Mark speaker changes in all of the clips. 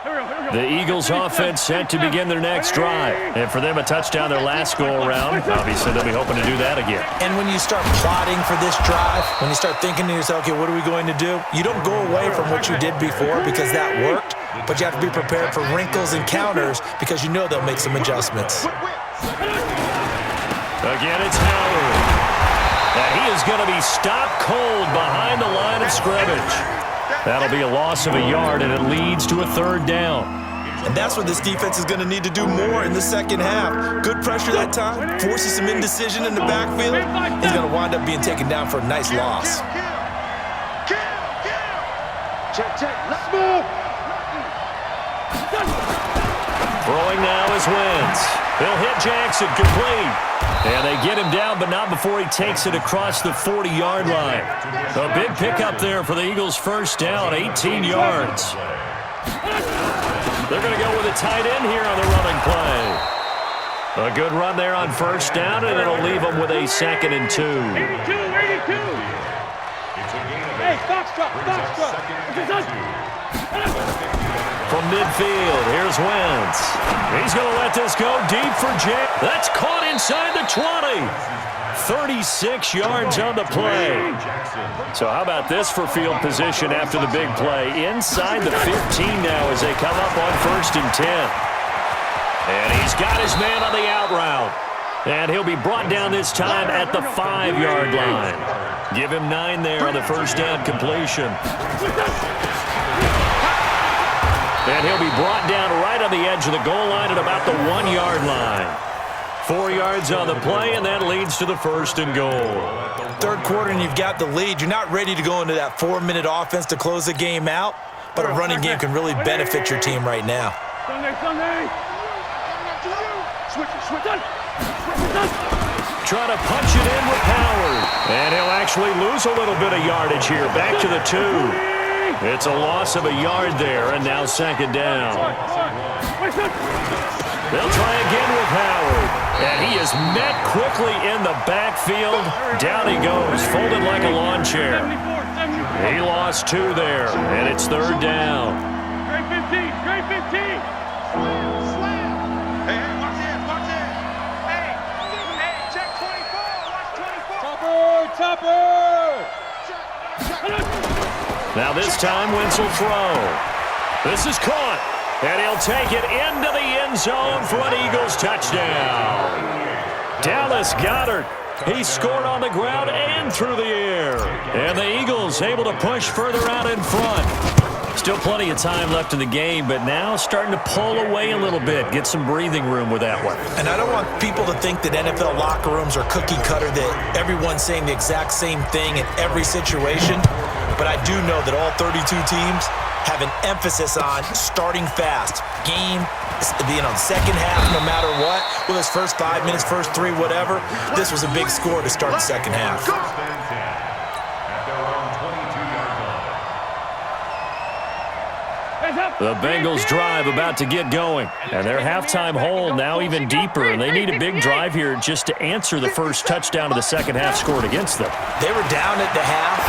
Speaker 1: The Eagles offense set to begin their next drive. And for them, a touchdown their last go-around. Obviously, they'll be hoping to do that again.
Speaker 2: And when you start plotting for this drive, when you start thinking to yourself, okay, what are we going to do? You don't go away from what you did before because that worked, but you have to be prepared for wrinkles and counters because you know they'll make some adjustments.
Speaker 1: Again, it's Howard. And he is going to be stopped cold behind the line of scrimmage. That'll be a loss of a yard, and it leads to a third down.
Speaker 2: And that's what this defense is going to need to do more in the second half. Good pressure that time, forces some indecision in the backfield. He's going to wind up being taken down for a nice loss.
Speaker 3: Let's move.
Speaker 1: Throwing now is Wentz. He'll hit Jackson, complete. And they get him down, but not before he takes it across the 40-yard line. A big pickup there for the Eagles' first down, 18 yards. They're going to go with a tight end here on the running play. A good run there on first down, and it'll leave them with a 2nd and 2.
Speaker 3: 82. Hey, Foxtrot.
Speaker 1: From midfield, here's Wentz. He's going to let this go deep for Jay. That's caught inside the 20. 36 yards on the play. So how about this for field position after the big play? Inside the 15 now as they come up on 1st and 10. And he's got his man on the out route. And he'll be brought down this time at the 5-yard line. Give him 9 there on the first down completion. And he'll be brought down right on the edge of the goal line at about the 1-yard line. 4 yards on the play, and that leads to the 1st and goal.
Speaker 2: Third quarter, and you've got the lead. You're not ready to go into that 4-minute offense to close the game out, but a running game can really benefit your team right now.
Speaker 3: Sunday. Switch.
Speaker 1: Trying to punch it in with Howard. And he'll actually lose a little bit of yardage here. Back to the 2. It's a loss of a yard there, and now 2nd down. They'll try again with Howard. And he is met quickly in the backfield. Down he goes, folded like a lawn chair. He lost 2 there, and it's 3rd down.
Speaker 3: Straight 15. Hey, watch it. Hey, check 24. Watch 24. Topper.
Speaker 1: Now this time, Wentz will throw. This is caught. And he'll take it into the end zone for an Eagles touchdown. Dallas Goedert. He scored on the ground and through the air. And the Eagles able to push further out in front. Still plenty of time left in the game, but now starting to pull away a little bit. Get some breathing room with that one.
Speaker 2: And I don't want people to think that NFL locker rooms are cookie cutter, that everyone's saying the exact same thing in every situation. But I do know that all 32 teams have an emphasis on starting fast. Game, being on second half no matter what. Well, this first 5 minutes, first 3, whatever. This was a big score to start the second half.
Speaker 1: The Bengals drive about to get going. And their halftime hole now even deeper. And they need a big drive here just to answer the first touchdown of the second half scored against them.
Speaker 2: They were down at the half.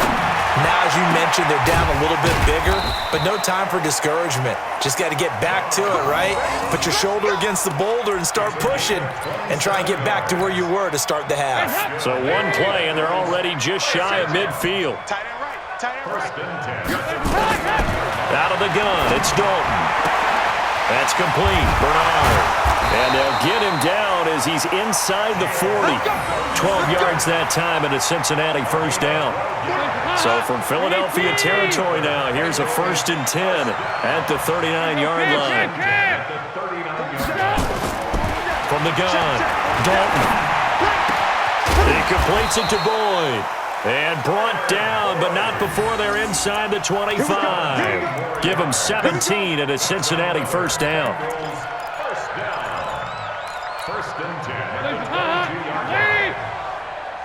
Speaker 2: Now, as you mentioned, they're down a little bit bigger, but no time for discouragement. Just got to get back to it, right? Put your shoulder against the boulder and start pushing and try and get back to where you were to start the half.
Speaker 1: So one play, and they're already just shy of midfield.
Speaker 3: Tight end right.
Speaker 1: Out of the gun, it's Dalton. That's complete. Bernard. And they'll get him down as he's inside the 40. 12 yards that time and a Cincinnati first down. So from Philadelphia territory now, here's a 1st and 10 at the 39-yard line. From the gun, Dalton. He completes it to Boyd. And brought down, but not before they're inside the 25. Give them 17 and a Cincinnati first down.
Speaker 3: First and 10.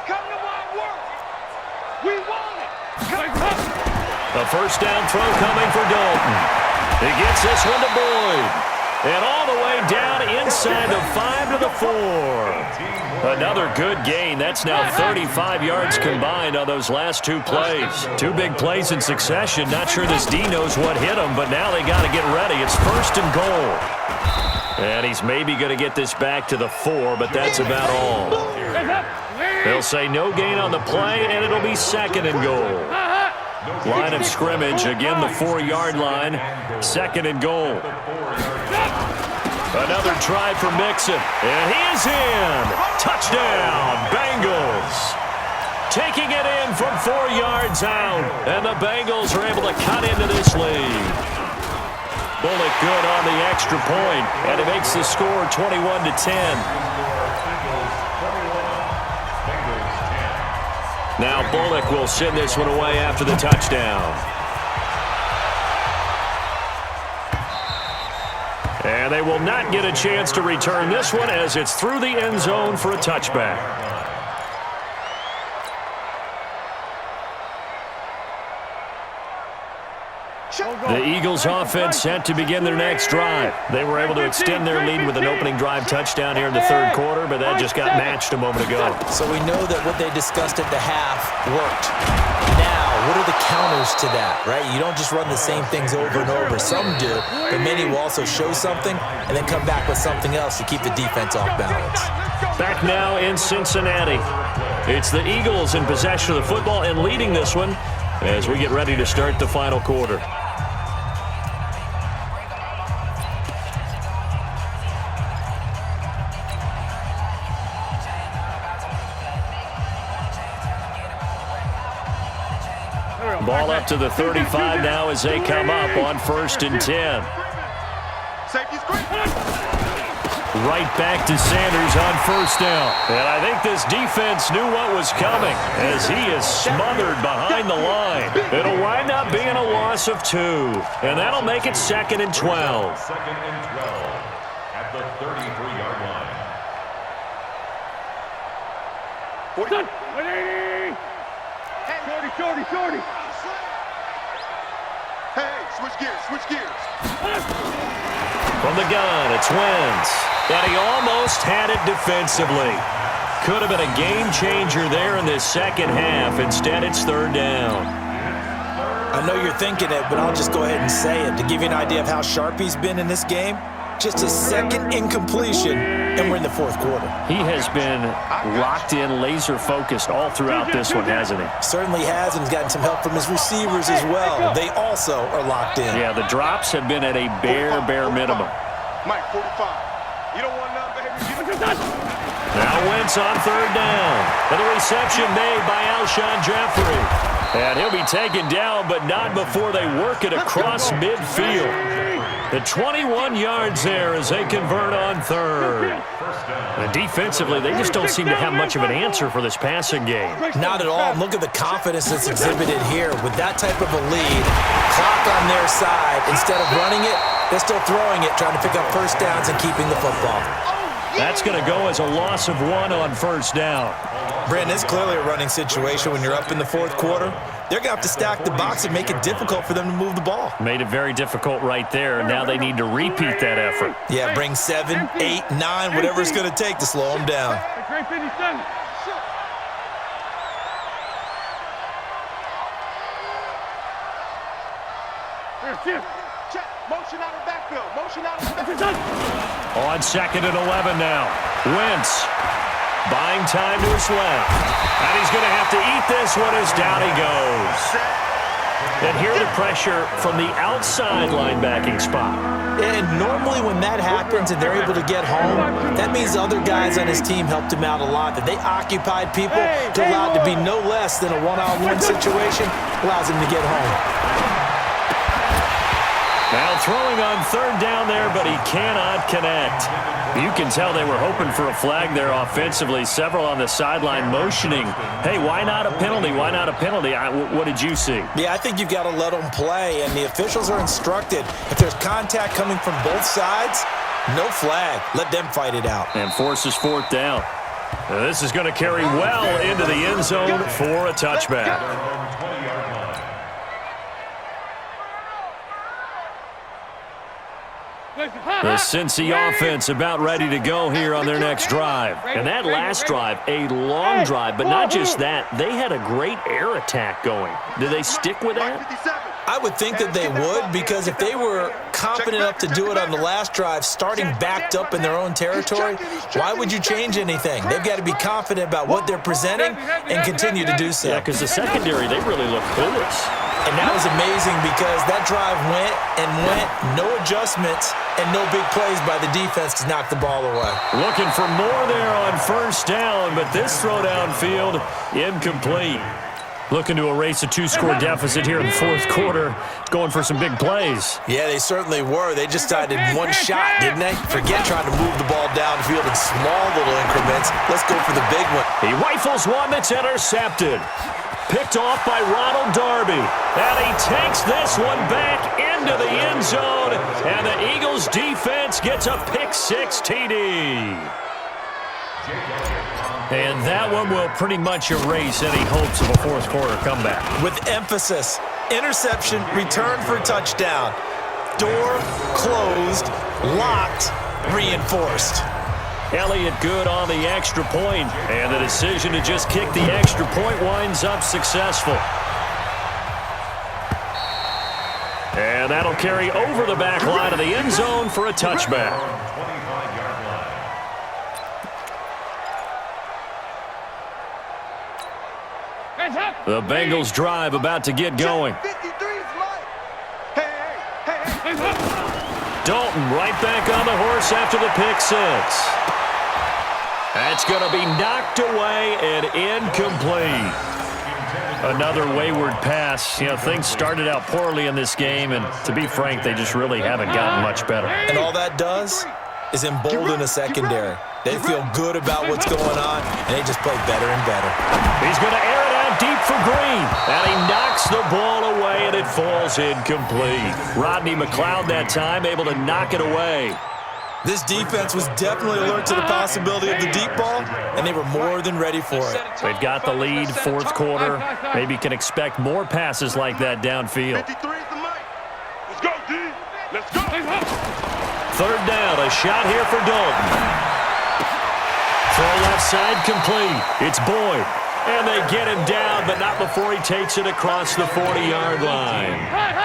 Speaker 3: Come to my work. We want it.
Speaker 1: A first down throw coming for Dalton. He gets this one to Boyd. And all the way down inside the 5 to the 4. Another good gain. That's now 35 yards combined on those last 2 plays. 2 big plays in succession. Not sure this D knows what hit him, but now they got to get ready. It's 1st and goal. And he's maybe going to get this back to the 4, but that's about all. They'll say no gain on the play, and it'll be 2nd and goal. Line of scrimmage, again the 4-yard line, 2nd and goal. Another try for Mixon, and he is in. Touchdown, Bengals. Taking it in from 4 yards out, and the Bengals are able to cut into this lead. Bullock good on the extra point, and it makes the score 21-10. Now Bullock will send this one away after the touchdown. And they will not get a chance to return this one as it's through the end zone for a touchback. The Eagles offense set to begin their next drive. They were able to extend their lead with an opening drive touchdown here in the 3rd quarter, but that just got matched a moment ago.
Speaker 2: So we know that what they discussed at the half worked. Now, what are the counters to that, right? You don't just run the same things over and over. Some do, but many will also show something and then come back with something else to keep the defense off balance.
Speaker 1: Back now in Cincinnati. It's the Eagles in possession of the football and leading this one as we get ready to start the final quarter. Ball up to the 35 now as they come up on 1st and 10. Right back to Sanders on 1st down. And I think this defense knew what was coming as he is smothered behind the line. It'll wind up being a loss of 2. And that'll make it 2nd and 12.
Speaker 4: 2nd and 12 at the 33-yard line.
Speaker 3: 180. Shorty.
Speaker 5: Hey, switch gears.
Speaker 1: From the gun, it's Wentz. And he almost had it defensively. Could have been a game changer there in this 2nd half. Instead, it's 3rd down.
Speaker 2: I know you're thinking it, but I'll just go ahead and say it. To give you an idea of how sharp he's been in this game, just his 2nd incompletion, and we're in the 4th quarter.
Speaker 1: He has been locked in, laser-focused all throughout this one, hasn't he?
Speaker 2: Certainly has, and he's gotten some help from his receivers as well. They also are locked in.
Speaker 1: Yeah, the drops have been at a bare minimum.
Speaker 5: Mike, 45. You don't want none, baby.
Speaker 1: Now Wentz on 3rd down. And the reception made by Alshon Jeffrey. And he'll be taken down, but not before they work it across midfield. The 21 yards there as they convert on 3rd. And defensively, they just don't seem to have much of an answer for this passing game.
Speaker 2: Not at all. Look at the confidence that's exhibited here. With that type of a lead, clock on their side, instead of running it, they're still throwing it, trying to pick up 1st downs and keeping the football.
Speaker 1: That's going to go as a loss of 1 on 1st down.
Speaker 2: Brandon, it's clearly a running situation when you're up in the 4th quarter. They're going to have to stack the box and make it difficult for them to move the ball.
Speaker 1: Made it very difficult right there. Now they need to repeat that effort.
Speaker 2: Yeah, bring 7, 8, 9, whatever it's going to take to slow them down.
Speaker 3: Great 57.
Speaker 5: Check. Motion out of the backfield.
Speaker 1: On 2nd and 11 now. Wentz buying time to his left. And he's going to have to eat this one as down he goes. And here the pressure from the outside linebacking spot.
Speaker 2: And normally when that happens and they're able to get home, that means other guys on his team helped him out a lot. That they occupied people to allow it to be no less than a one-on-one situation allows him to get home.
Speaker 1: Now throwing on 3rd down there, but he cannot connect. You can tell they were hoping for a flag there offensively. Several on the sideline motioning, hey, why not a penalty? Why not a penalty? What did you see?
Speaker 2: Yeah, I think you've got to let them play, and the officials are instructed. If there's contact coming from both sides, no flag. Let them fight it out.
Speaker 1: And forces 4th down. Now this is going to carry well into the end zone for a touchback. The Cincy offense about ready to go here on their next drive. And that last drive, a long drive, but not just that. They had a great air attack going. Do they stick with that?
Speaker 2: I would think that they would, because if they were confident enough to do it on the last drive, starting backed up in their own territory, why would you change anything? They've got to be confident about what they're presenting and continue to do so.
Speaker 1: Yeah, because the secondary, they really look clueless.
Speaker 2: And that was amazing because that drive went and went, no adjustments, and no big plays by the defense to knock the ball away.
Speaker 1: Looking for more there on first down, but this throw downfield, incomplete. Looking to erase a two-score deficit here in the fourth quarter, going for some big plays.
Speaker 2: Yeah, they certainly were. They just decided one shot, didn't they? Forget trying to move the ball downfield in small little increments. Let's go for the big one.
Speaker 1: He rifles one that's intercepted. Picked off by Ronald Darby. And he takes this one back into the end zone. And the Eagles defense gets a pick-6 TD. And that one will pretty much erase any hopes of a fourth quarter comeback.
Speaker 2: With emphasis, interception, return for touchdown. Door closed, locked, reinforced.
Speaker 1: Elliott good on the extra point, and the decision to just kick the extra point winds up successful. And that'll carry over the back line of the end zone for a touchback. The Bengals drive about to get going. Dalton right back on the horse after the pick-6. That's going to be knocked away and incomplete. Another wayward pass. You know, things started out poorly in this game, and to be frank, they just really haven't gotten much better.
Speaker 2: And all that does is embolden a secondary. They feel good about what's going on, and they just play better and better.
Speaker 1: He's going to air it out deep for Green, and he knocks the ball away, and it falls incomplete. Rodney McLeod that time able to knock it away.
Speaker 2: This defense was definitely alert to the possibility of the deep ball, and they were more than ready for it.
Speaker 1: They've got the lead, fourth quarter. Maybe can expect more passes like that downfield.
Speaker 5: Let's go, D. Let's go.
Speaker 1: Third down, a shot here for Dalton. Throw left side complete. It's Boyd. And they get him down, but not before he takes it across the 40-yard line.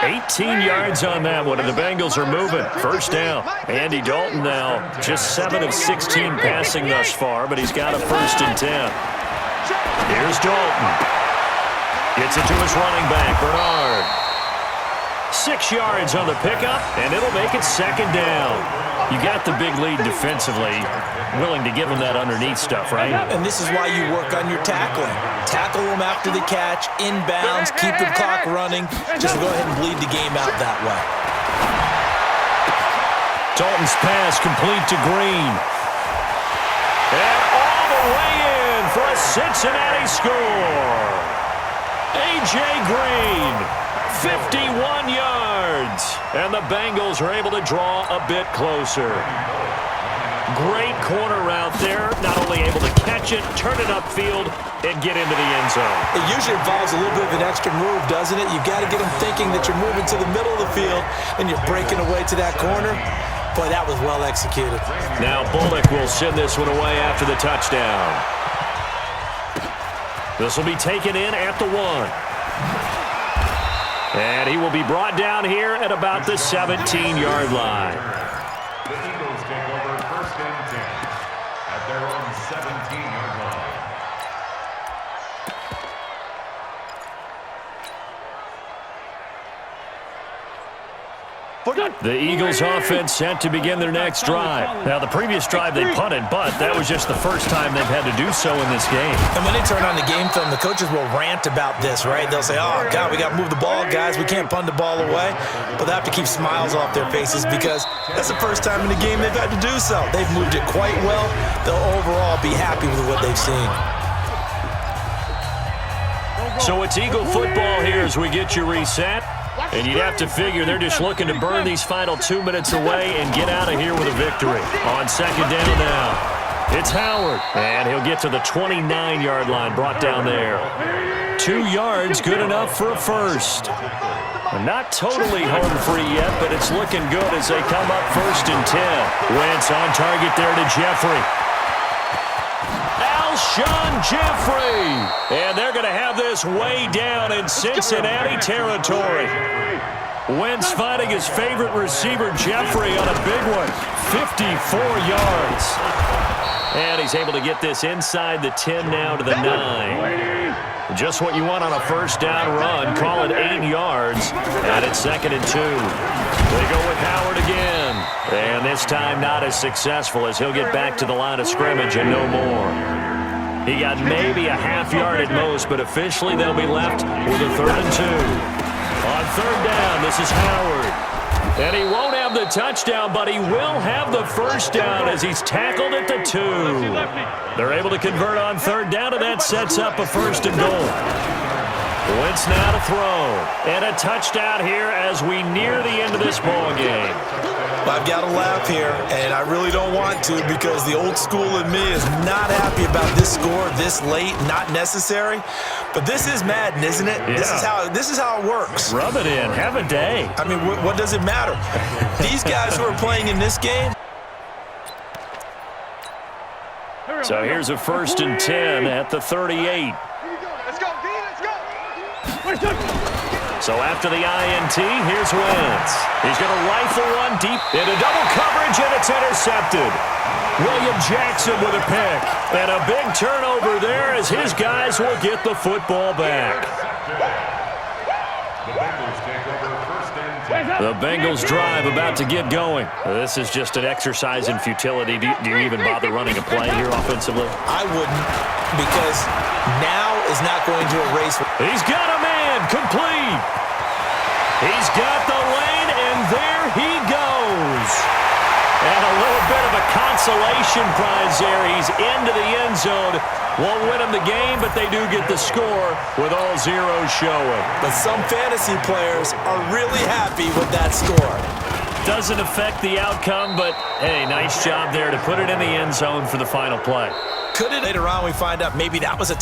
Speaker 1: 18 yards on that one, and the Bengals are moving. First down. Andy Dalton now just 7 of 16 passing thus far, but he's got a 1st and 10. Here's Dalton. Gets it to his running back, Bernard. 6 yards on the pickup, and it'll make it 2nd down. You got the big lead defensively, willing to give them that underneath stuff, right?
Speaker 2: And this is why you work on your tackling. Tackle them after the catch, inbounds, keep the clock running. Just go ahead and bleed the game out that way.
Speaker 1: Dalton's pass complete to Green. And all the way in for a Cincinnati score. A.J. Green, 51 yards. And the Bengals are able to draw a bit closer. Great corner route there. Not only able to catch it, turn it upfield, and get into the end zone.
Speaker 2: It usually involves a little bit of an extra move, doesn't it? You've got to get them thinking that you're moving to the middle of the field and you're breaking away to that corner. Boy, that was well executed.
Speaker 1: Now Bullock will send this one away after the touchdown. This will be taken in at the 1. And he will be brought down here at about the 17-yard line.
Speaker 4: The Eagles take over 1st and 10 at their own 17-yard line.
Speaker 1: The Eagles offense set to begin their next drive. Now, the previous drive they punted, but that was just the first time they've had to do so in this game.
Speaker 2: And when they turn on the game film, the coaches will rant about this, right? They'll say, oh, God, we got to move the ball, guys. We can't punt the ball away. But they have to keep smiles off their faces because that's the first time in the game they've had to do so. They've moved it quite well. They'll overall be happy with what they've seen.
Speaker 1: So it's Eagle football here as we get you reset. And you'd have to figure they're just looking to burn these final 2 minutes away and get out of here with a victory. On 2nd down now. It's Howard, and he'll get to the 29-yard line, brought down there. 2 yards, good enough for a first. Not totally home free yet, but it's looking good as they come up 1st and 10. Wentz on target there to Jeffrey. Alshon Jeffrey. And they're going to have this way down in Cincinnati territory. Wentz finding his favorite receiver, Jeffrey, on a big one. 54 yards. And he's able to get this inside the 10 now to the 9. Just what you want on a first down run. Call it 8 yards. And it's 2nd and 2. They go with Howard again. And this time not as successful as he'll get back to the line of scrimmage and no more. He got maybe a half yard at most, but officially they'll be left with a 3rd and 2. On 3rd down, this is Howard. And he won't have the touchdown, but he will have the first down as he's tackled at the 2. They're able to convert on 3rd down, and that sets up a 1st and goal. Wentz now to throw. And a touchdown here as we near the end of this ball game.
Speaker 2: I've got to laugh here, and I really don't want to because the old school in me is not happy about this score this late, not necessary. But this is Madden, isn't it? Yeah. This is how it works.
Speaker 1: Rub it in. Have a day.
Speaker 2: I mean, what does it matter? These guys who are playing in this game.
Speaker 1: So here's a 1st and 10 at the 38.
Speaker 5: Let's go, D, let's go.
Speaker 1: So after the INT, here's Wentz. He's going to rifle one deep into double coverage, and it's intercepted. William Jackson with a pick. And a big turnover there as his guys will get the football back. The Bengals drive about to get going. This is just an exercise in futility. Do you even bother running a play here offensively?
Speaker 2: I wouldn't, because now is not going to erase.
Speaker 1: He's got a man complete. He's got the lane, and there he goes. And a little bit of a consolation prize there. He's into the end zone. Won't win him the game, but they do get the score with all zeros showing.
Speaker 2: But some fantasy players are really happy with that score.
Speaker 1: Doesn't affect the outcome, but, hey, nice job there to put it in the end zone for the final play.
Speaker 2: Could it later on we find out maybe that was a